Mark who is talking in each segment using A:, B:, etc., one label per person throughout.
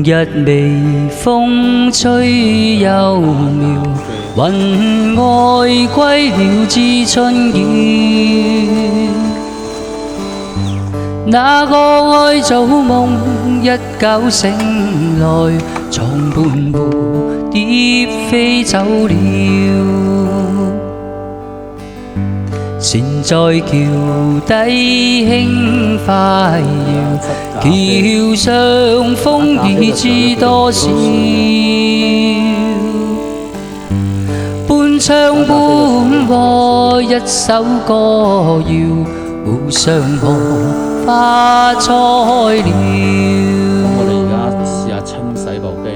A: 日微風吹幽渺，雲外歸了知春意。那個愛造夢，一覺醒來，床畔蝴蝶飛走了。船在橋底輕快搖，橋上風已知多少。半唱半和一首歌謠，湖上荷花栽了。
B: 我哋而家試下清洗部機，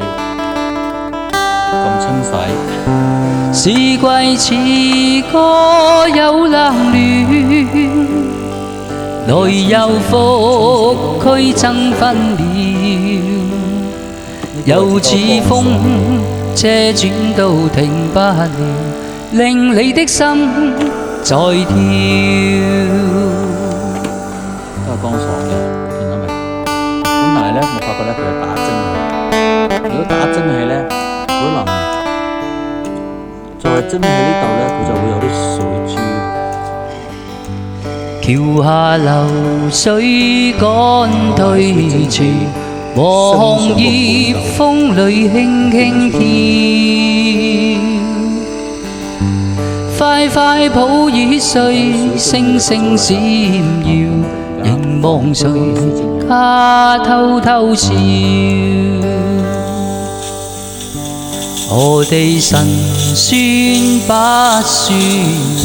B: 咁清洗。
A: 是季似歌有冷暖，來又復俱爭分秒，又似風車轉到停不了，令你的心在跳。
B: 都係乾爽嘅，見到未？咁但係咧，我發覺咧佢係打蒸氣。如果打蒸氣咧，可能就係蒸氣呢度咧，佢就會有啲水珠。
A: 橋下流水趕退潮，黃葉風裏輕輕跳。快快抱已碎，星星閃耀，凝望誰家偷偷笑。何地神酸不算遙，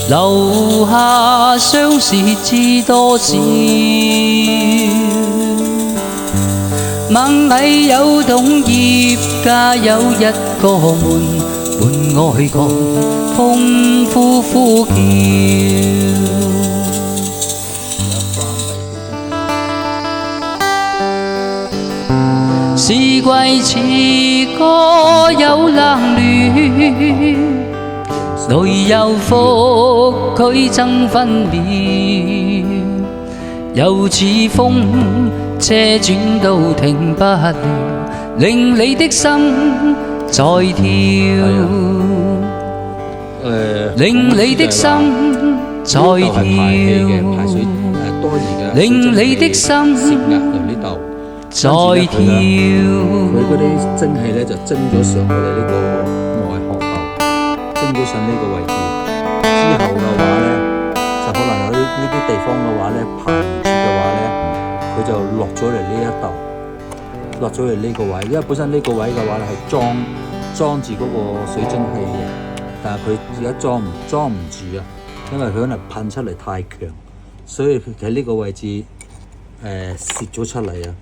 A: 留下相思知多少。螞蟻有洞葉，家有一個門，門外狂風呼呼叫。是季似歌有冷暖，來又復俱爭分秒，又似風車轉到停不了，令你的心在跳，令你的心在跳，令你的心在跳。
B: 佢嗰啲蒸氣咧就蒸咗上我哋呢個外殼度，蒸咗上呢個位置。之後嘅話咧，就可能有呢啲地方嘅話咧，排唔住嘅話咧，佢就落咗嚟呢一度，落咗嚟呢個位。因為本身呢個位嘅話咧係裝住嗰個水蒸氣嘅，但係佢而家裝唔住啊，因為佢可能噴出嚟太強，所以喺呢個位置泄咗出嚟啊。